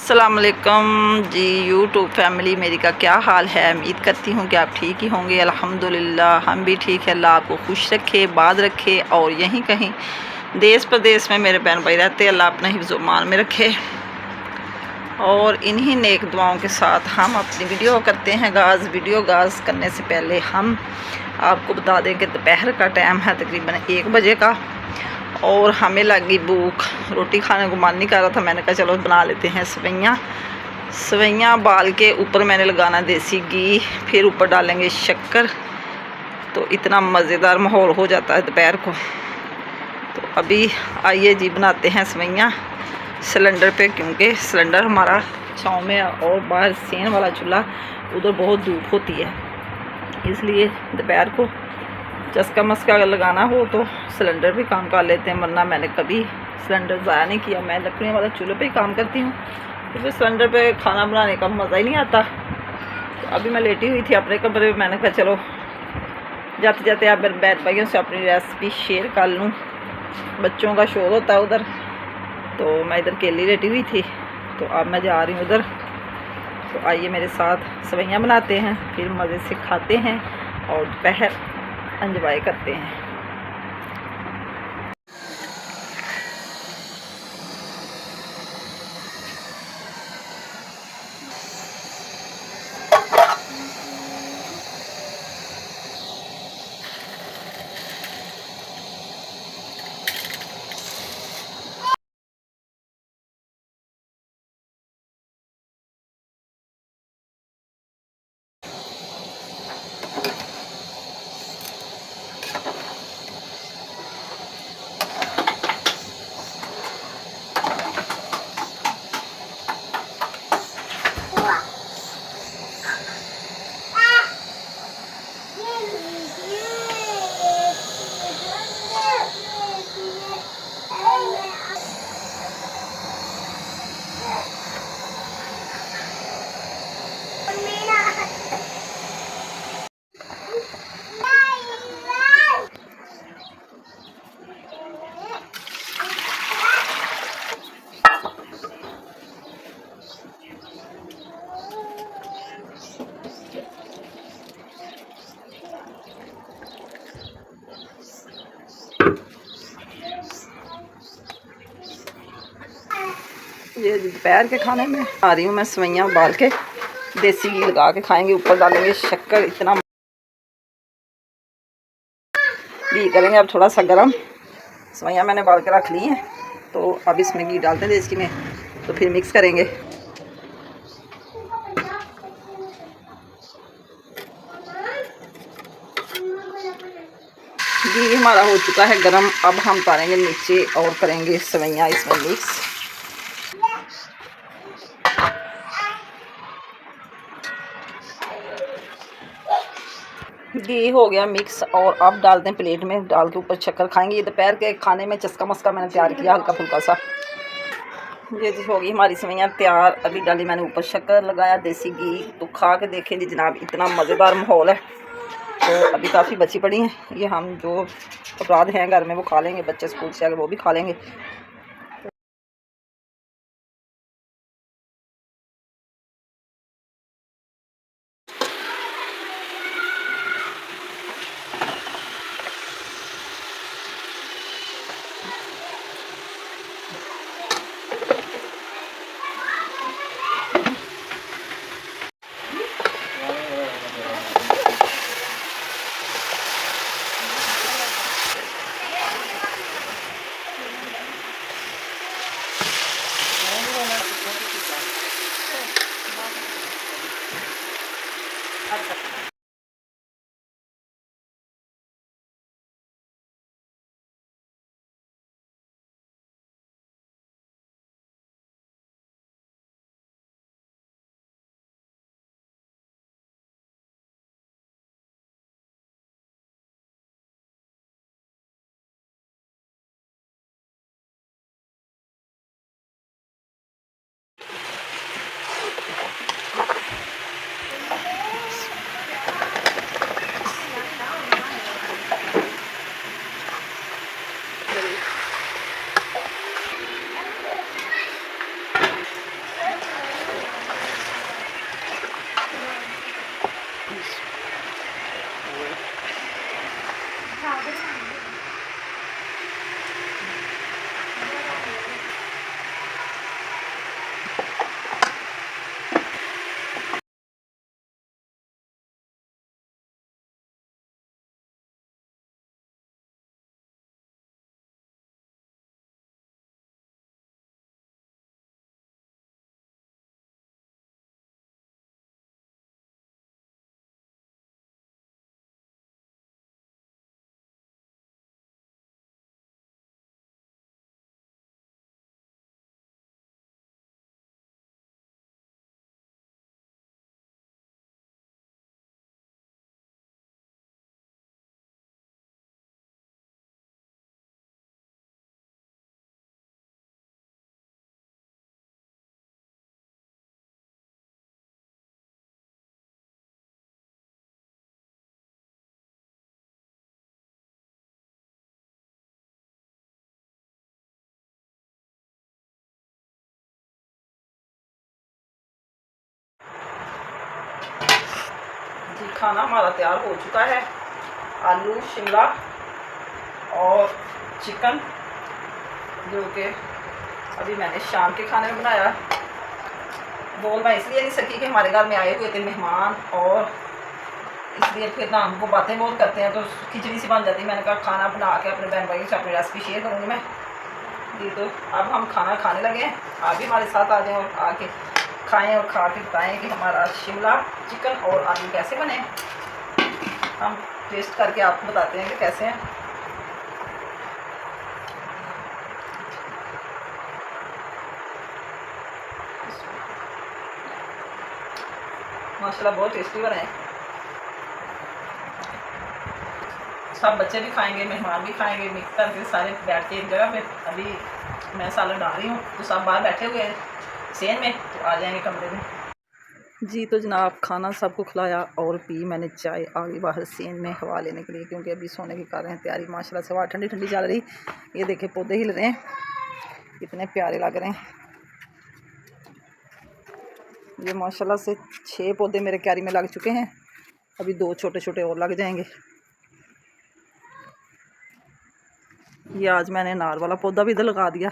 अस्सलामुअलैकुम जी YouTube family मेरी का क्या हाल है। उम्मीद करती हूँ कि आप ठीक ही होंगे। अल्हम्दुलिल्लाह हम भी ठीक है। अल्लाह आपको खुश रखे, बाद रखे और यहीं कहीं देश प्रदेश में मेरे बहन भाई रहते, अल्लाह अपना हिफ्ज़-ओ-मान में रखे। और इन्हीं नेक दुआओं के साथ हम अपनी वीडियो करते हैं गाज़। वीडियो गाज़ करने से पहले हम आपको बता दें कि दोपहर का टाइम है तकरीबन 1 बजे का और हमें लगी भूख, रोटी खाने को मन नहीं कर रहा था। मैंने कहा चलो बना लेते हैं सवैयाँ बाल के ऊपर मैंने लगाना देसी घी, फिर ऊपर डालेंगे शक्कर, तो इतना मज़ेदार माहौल हो जाता है दोपहर को। तो अभी आइए जी बनाते हैं सवैयाँ सिलेंडर पे, क्योंकि सिलेंडर हमारा छाँव में और बाहर सेन वाला चूल्हा उधर बहुत धूप होती है, इसलिए दोपहर को चस्का मस्का अगर लगाना हो तो सिलेंडर भी काम कर लेते हैं, वरना मैंने कभी सिलेंडर ज़ाया नहीं किया। मैं लकड़ी वाला चूल्हे पे ही काम करती हूँ, तो फिर सिलेंडर पे खाना बनाने का मज़ा ही नहीं आता। तो अभी मैं लेटी हुई थी अपने कमरे में, मैंने कहा चलो जाते जाते आप मेरे बहन भाइयों से अपनी रेसिपी शेयर कर लूँ। बच्चों का शोर होता है उधर, तो मैं इधर अकेली लेटी हुई थी, तो अब मैं जा रही हूँ उधर। तो आइए मेरे साथ सवैयाँ बनाते हैं, फिर मज़े से खाते हैं और दोपहर एंजॉय करते हैं। ये दोपहर के खाने में आ रही हूँ मैं सवैयाँ उबाल के, देसी घी लगा के खाएंगे, ऊपर डालेंगे शक्कर, इतना घी करेंगे। अब थोड़ा सा गरम सवैयाँ मैंने उबाल के रख ली हैं, तो अब इसमें घी डालते हैं देसी में, तो फिर मिक्स करेंगे। घी हमारा हो चुका है गरम, अब हम उतारेंगे नीचे और करेंगे सवैयाँ इसमें मिक्स। घी हो गया मिक्स और अब डालते हैं प्लेट में, डाल के ऊपर शक्कर खाएंगे। ये दोपहर के खाने में चस्का मस्का मैंने तैयार किया हल्का फुल्का सा। ये हो गई हमारी सवैयाँ तैयार। अभी डाली मैंने ऊपर शक्कर, लगाया देसी घी, तो खा के देखें जी जनाब, इतना मज़ेदार माहौल है। तो अभी काफ़ी बची पड़ी हैं, ये हम जो अपराध हैं घर में वो खा लेंगे, बच्चे स्कूल से आगे वो भी खा लेंगे। खाना हमारा तैयार हो चुका है। आलू शिमला और चिकन, जो कि अभी मैंने शाम के खाने में बनाया। बोल मैं इसलिए नहीं सकी कि हमारे घर में आए हुए थे मेहमान, और इसलिए फिर ना हमको बातें बहुत करते हैं तो खिचड़ी सी बन जाती है। मैंने कहा खाना बना के अपने बहन भाई से अपनी रेसिपी शेयर करूँगी मैं जी। तो अब हम खाना खाने लगे हैं, आप भी हमारे साथ आ जाएं और आके खाएं और खा के बताएँ कि हमारा शिमला चिकन और आलू कैसे बने। हम टेस्ट करके आपको बताते हैं कि कैसे हैं। माशाल्लाह बहुत टेस्टी बने हैं। सब बच्चे भी खाएंगे, मेहमान भी खाएंगे, मिक्स करके सारे बैठ के एक जगह पे। अभी मैं सालन डाल रही हूँ तो सब बाहर बैठे हुए हैं सेन में, तो आ जाएंगे कमरे में जी। तो जनाब खाना सबको खिलाया और पी मैंने चाय, आगे बाहर सेन में हवा लेने के लिए, क्योंकि अभी सोने की कर रहे हैं तैयारी। माशाल्लाह से हवा ठंडी ठंडी चल रही। ये देखे पौधे हिल रहे हैं, कितने प्यारे लग रहे हैं। ये माशाल्लाह से 6 पौधे मेरे क्यारी में लग चुके हैं, अभी 2 छोटे छोटे और लग जाएंगे। ये आज मैंने अनार वाला पौधा भी इधर लगा दिया।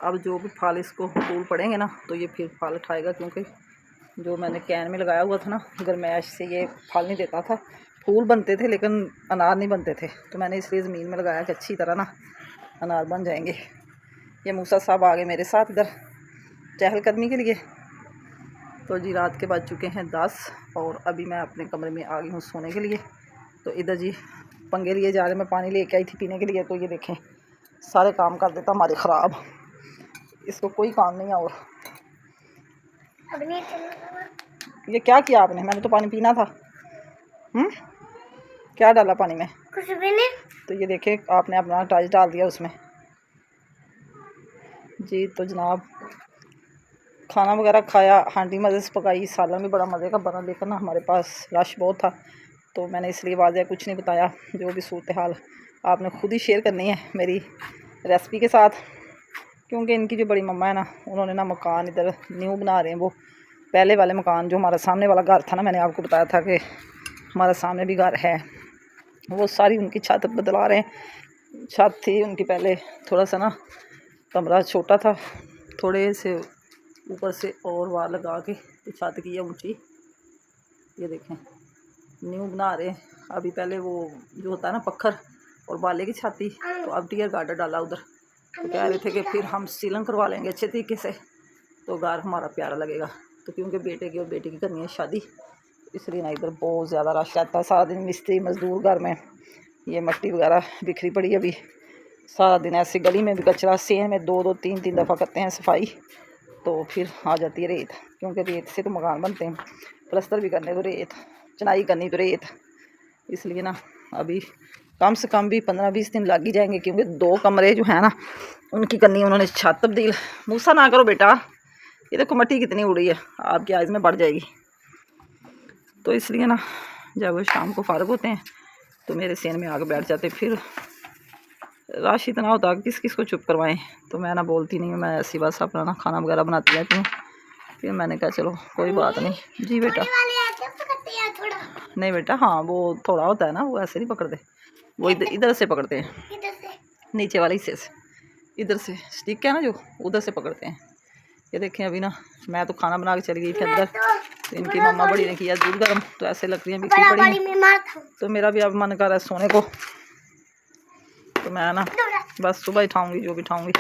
अब जो भी फल इसको फूल पड़ेंगे ना तो ये फिर फल उठाएगा, क्योंकि जो मैंने कैन में लगाया हुआ था ना, गर्मैश से ये फल नहीं देता था। फूल बनते थे लेकिन अनार नहीं बनते थे, तो मैंने इसलिए ज़मीन में लगाया कि अच्छी तरह ना अनार बन जाएंगे। ये मूसा साहब आ गए मेरे साथ इधर चहलकदमी के लिए। तो जी रात के बज चुके हैं 10 और अभी मैं अपने कमरे में आ गई हूँ सोने के लिए। तो इधर जी पंगे लिए जा रहे, मैं पानी लेके आई थी पीने के लिए। तो ये देखें सारे काम कर देता हमारे ख़राब, इसको कोई काम नहीं है। और ये क्या किया आपने? मैंने तो पानी पीना था। क्या डाला पानी में? कुछ भी नहीं। तो ये देखें आपने अपना टच डाल दिया उसमें जी। तो जनाब खाना वगैरह खाया, हांडी मज़े से पकाई, सालन भी बड़ा मज़े का बना, लेकिन ना हमारे पास रश बहुत था तो मैंने इसलिए वाज़ह कुछ नहीं बताया। जो भी सूरत हाल आपने खुद ही शेयर करनी है मेरी रेसिपी के साथ, क्योंकि इनकी जो बड़ी मम्मा है ना, उन्होंने ना मकान इधर न्यू बना रहे हैं। वो पहले वाले मकान जो हमारा सामने वाला घर था ना, मैंने आपको बताया था कि हमारा सामने भी घर है, वो सारी उनकी छत बदला रहे हैं। छत थी उनकी पहले थोड़ा सा ना कमरा छोटा था, थोड़े से ऊपर से और वार लगा के तो छत की है ऊँची। ये देखें न्यू बना रहे हैं। अभी पहले वो जो होता है ना पत्थर और बाले की छाती, तो अब टियर गार्डर डाला उधर। तो कह रहे थे कि फिर हम सीलन करवा लेंगे अच्छे तरीके से, तो घर हमारा प्यारा लगेगा। तो क्योंकि बेटे की और बेटी की करनी है शादी, इसलिए ना इधर बहुत ज़्यादा रश रहता है। सारा दिन मिस्त्री मज़दूर घर में, ये मिट्टी वगैरह बिखरी पड़ी है। अभी सारा दिन ऐसे गली में भी कचरा, सेन में 2-2 3-3 दफ़ा करते हैं सफाई, तो फिर आ जाती है रेत, क्योंकि रेत से तो मकान बनते हैं। प्लस्तर भी करने तो रेत, चनाई करनी तो रेत, इसलिए ना अभी कम से कम भी 15-20 दिन लग ही जाएंगे, क्योंकि 2 कमरे जो है ना उनकी करनी है उन्होंने छत तब्दील। मूसा ना करो बेटा, ये देखो मिट्टी कितनी उड़ी है, आपकी आइज़ में बढ़ जाएगी। तो इसलिए ना जब वो शाम को फारग होते हैं तो मेरे सेन में आके बैठ जाते। फिर रश इतना होता है किस किस को चुप करवाएं, तो मैं ना बोलती नहीं हूँ, मैं ऐसी बस अपना ना खाना वगैरह बनाती रहती हूँ। फिर मैंने कहा चलो कोई बात नहीं जी बेटा। नहीं बेटा, हाँ वो थोड़ा होता है ना, वो ऐसे नहीं पकड़ते, वो इधर से पकड़ते हैं, नीचे वाले हिस्से से, इधर से स्टिक है ना जो, उधर से पकड़ते हैं। ये देखें अभी ना मैं तो खाना बना के चली गई थी अंदर, तो इनकी मम्मा बड़ी ने किया दूध गर्म, तो ऐसे लकड़ियाँ बिखरी पड़ी हैं। तो मेरा भी अब मन कर रहा है सोने को, तो मैं ना बस सुबह ही उठाऊँगी जो भी उठाऊँगी।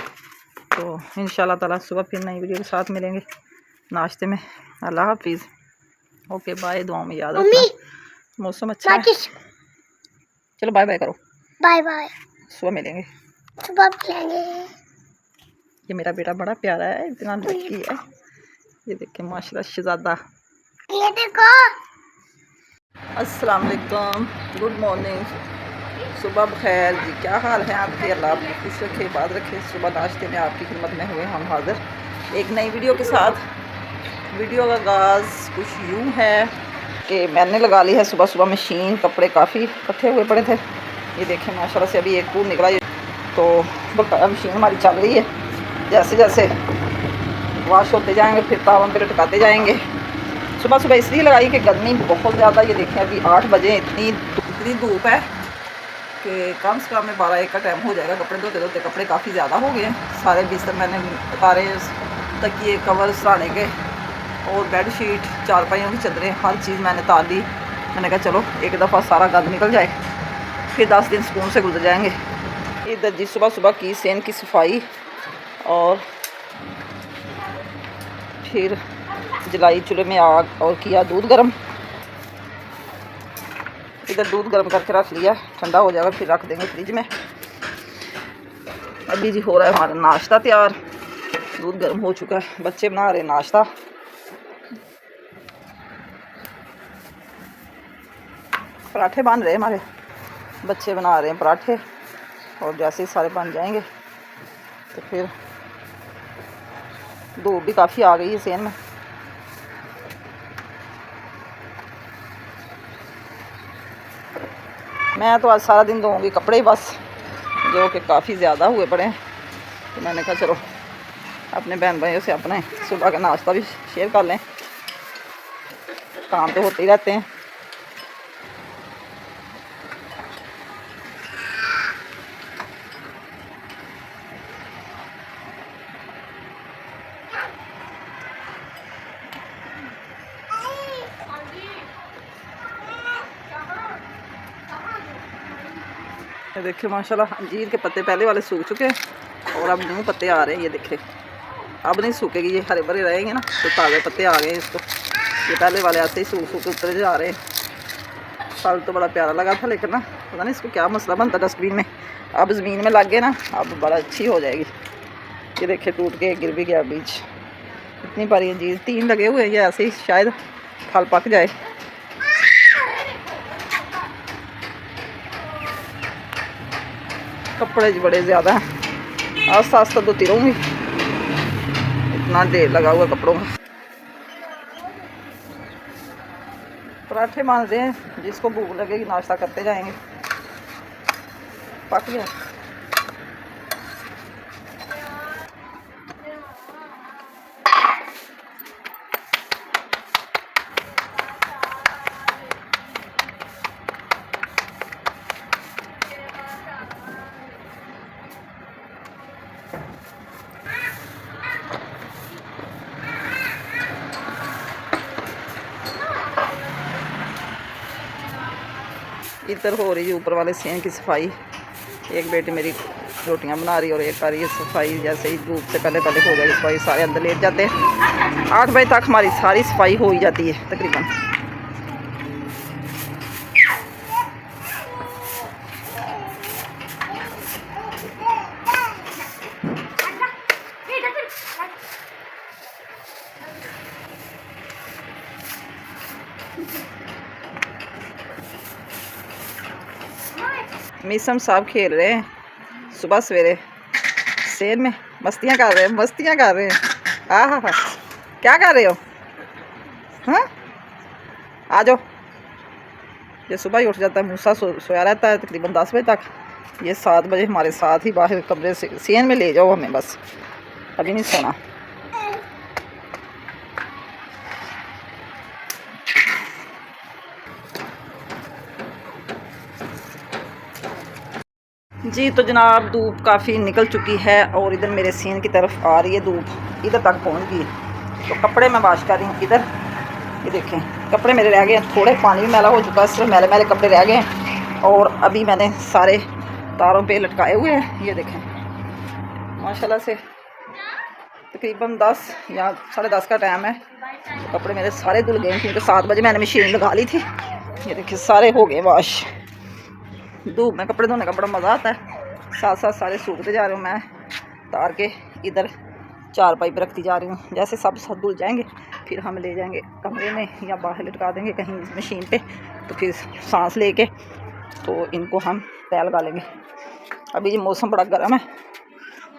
तो इंशाल्लाह ताला सुबह फिर नई वीडियो के साथ मिलेंगे नाश्ते में। अल्लाह हाफिज़, ओके बाय, दुआओं में याद रखना। मौसम अच्छा है, चलो बाय बाय करो, बाय बाय, सुबह मिलेंगे, सुबह मिलेंगे। ये मेरा बेटा बड़ा प्यारा है, इतना लकी है। ये देखें माशाल्लाह शहजादा। ये देखो, अस्सलाम वालेकुम, गुड मॉर्निंग, सुबह बखैर जी। क्या हाल है आपके? अल्लाह आपको खुश रखे, बात रखे। सुबह नाश्ते में आपकी खिदमत में हुए हम हाजिर एक नई वीडियो के साथ। वीडियो का आगाज़ कुछ यूँ है कि मैंने लगा ली है सुबह सुबह मशीन, कपड़े काफ़ी इकट्ठे हुए पड़े थे। ये देखें माशाल्लाह से अभी एक पूर निकला, तो मशीन हमारी चल रही है। जैसे जैसे वाश होते जाएंगे फिर तावन पे लटकाते जाएंगे। सुबह सुबह इसलिए लगाई कि गर्मी बहुत ज़्यादा, ये देखें अभी 8 बजे इतनी धूप है कि कम से कम में 12-1 का टाइम हो जाएगा। कपड़े धोते धोते कपड़े काफ़ी ज़्यादा हो गए हैं। सारे बिस्तर मैंने उतारे, तकिए कवर सराने के और बेड शीट चारपाइयों की चादरें हर चीज़ मैंने उतार दी। मैंने कहा चलो एक दफ़ा सारा गंद निकल जाए, फिर 10 दिन सुकून से गुजर जाएंगे। इधर जी सुबह सुबह की सेन की सफाई और फिर जलाई चूल्हे में आग और किया दूध गर्म। इधर दूध गर्म करके रख लिया, ठंडा हो जाएगा फिर रख देंगे फ्रिज में। अभी जी हो रहा है हमारा नाश्ता तैयार, दूध गर्म हो चुका है, बच्चे बना रहे हैं नाश्ता। पराठे बन रहे हैं, हमारे बच्चे बना रहे हैं पराठे, और जैसे ही सारे बन जाएंगे तो फिर धूप भी काफ़ी आ गई है सेन में। मैं तो आज सारा दिन धोऊंगी कपड़े ही बस, जो कि काफ़ी ज़्यादा हुए पड़े हैं। तो मैंने कहा चलो अपने बहन भाइयों से अपने सुबह का नाश्ता भी शेयर कर लें, काम तो होते ही रहते हैं। ये देखिए माशाल्लाह अंजीर के पत्ते पहले वाले सूख चुके हैं और अब न्यू पत्ते आ रहे हैं। ये देखिए अब नहीं सूखेगी, ये हरे भरे रहेंगे ना तो ताज़े पत्ते आ गए हैं इसको। ये पहले वाले ऐसे ही सूख सूख उतरे जा रहे हैं। फल तो बड़ा प्यारा लगा था, लेकिन ना पता नहीं इसको क्या मसला बनता डस्टबिन में। अब ज़मीन में लग गए ना, अब बड़ा अच्छी हो जाएगी। ये देखिए टूट के गिर भी गया बीज। इतनी बड़ी अंजीर 3 लगे हुए हैं, ये ऐसे ही शायद फल पक जाए। कपड़े बड़े ज़्यादा हैं, आस्ता आस्ता धोती रहूँगी, इतना ढेर लगा हुआ कपड़ों का। पराठे मान रहे हैं, जिसको भूख लगेगी नाश्ता करते जाएंगे। पक गया। इधर हो रही है ऊपर वाले सेन की सफाई। एक बेटी मेरी रोटियां बना रही है और एक आ रही है सफाई। जैसे ही धूप से पहले पहले हो जाएगी सफाई, सारे अंदर लेट जाते हैं। 8 बजे तक हमारी सारी सफाई हो ही जाती है तकरीबन। मीसम साहब खेल रहे हैं सुबह सवेरे सेन में, मस्तियाँ कर रहे हैं, मस्तियाँ कर रहे हैं। हाँ, क्या कर रहे हो? हाँ आ जाओ। ये सुबह ही उठ जाता है, मूसा सोया रहता है तकरीबन 10 बजे तक। ये 7 बजे हमारे साथ ही बाहर कमरे से सेन में ले जाओ हमें, बस अभी नहीं सोना। जी तो जनाब धूप काफ़ी निकल चुकी है और इधर मेरे सीन की तरफ आ रही है धूप, इधर तक पहुंच गई। तो कपड़े मैं वाश कर रही हूँ इधर। ये देखें कपड़े मेरे रह गए हैं, थोड़े पानी भी मैला हो चुका है, सिर्फ मैले मैले कपड़े रह गए हैं। और अभी मैंने सारे तारों पे लटकाए हुए हैं। ये देखें माशाल्लाह से तकरीबन 10 या 10:30 का टाइम है। तो कपड़े मेरे सारे धुल गए क्योंकि 7 बजे मैंने मशीन लगा ली थी। ये देखिए सारे हो गए वाश। धूप में कपड़े धोने का बड़ा मज़ा आता है। साथ साथ सारे सूखते जा रहे हूँ मैं तार के। इधर 4 पाइप रखती जा रही हूँ। जैसे सब धुल जाएंगे फिर हम ले जाएंगे कमरे में या बाहर लटका देंगे कहीं मशीन पे। तो फिर सांस लेके तो इनको हम तय लगा लेंगे। अभी ये मौसम बड़ा गर्म है।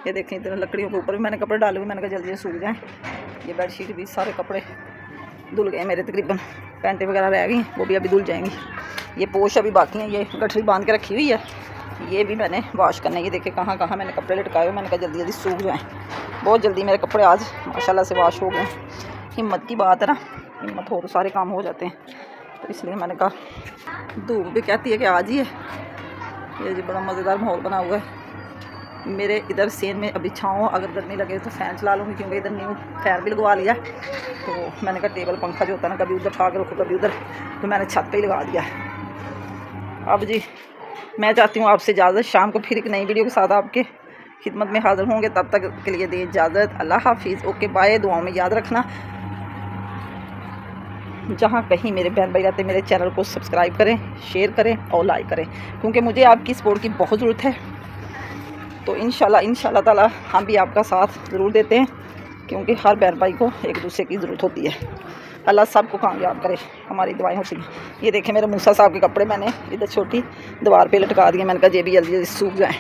ये देखें इधर लकड़ियों के ऊपर भी मैंने कपड़े डाले हुए, मैंने कहा जल्दी सूख जाएँ। ये बेडशीट भी सारे कपड़े धुल गए मेरे, तकरीबन पैंटें वगैरह रह गई, वो भी अभी धुल जाएंगी। ये पोश अभी बाकी हैं, ये गठरी बांध के रखी हुई है, ये भी मैंने वॉश करना है। ये देखे कहाँ कहाँ मैंने कपड़े लटकाए हुए, मैंने कहा जल्दी जल्दी सूख जाएँ। बहुत जल्दी मेरे कपड़े आज माशाल्लाह से वॉश हो गए। हिम्मत की बात है ना। हिम्मत हो तो सारे काम हो जाते हैं, तो इसलिए मैंने कहा। धूप भी कहती है कि आज ही है। ये जी बड़ा मज़ेदार माहौल बना हुआ है मेरे इधर सेन में। अभी छाँव अगर गर्मी लगे तो फ़ैन चला लूँगी, क्योंकि इधर न्यू फ़ैन भी लगवा लिया। तो मैंने कहा टेबल पंखा जो होता है ना, कभी उधर ठा के रखो कभी उधर, तो मैंने छत पे ही लगा दिया है। अब जी मैं चाहती हूँ आपसे इजाज़त, शाम को फिर एक नई वीडियो के साथ आपके खिदमत में हाज़िर होंगे। तब तक के लिए दें इजाज़त। अल्लाह हाफिज़। Okay bye. दुआओं में याद रखना। जहाँ कहीं मेरे बहन भाई रहते मेरे चैनल को सब्सक्राइब करें, शेयर करें और लाइक करें, क्योंकि मुझे आपकी सपोर्ट की बहुत ज़रूरत है। तो इंशाल्लाह ताला हम भी आपका साथ ज़रूर देते हैं, क्योंकि हर बहन भाई को एक दूसरे की ज़रूरत होती है। अल्लाह सबको कामयाब करे, हमारी दुआएं होती हैं। ये देखें मेरे मूसा साहब के कपड़े मैंने इधर छोटी दीवार पे लटका दिए। मैंने कहा ये भी जल्दी जल्दी सूख जाएँ।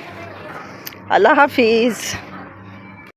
अल्लाह हाफिज़।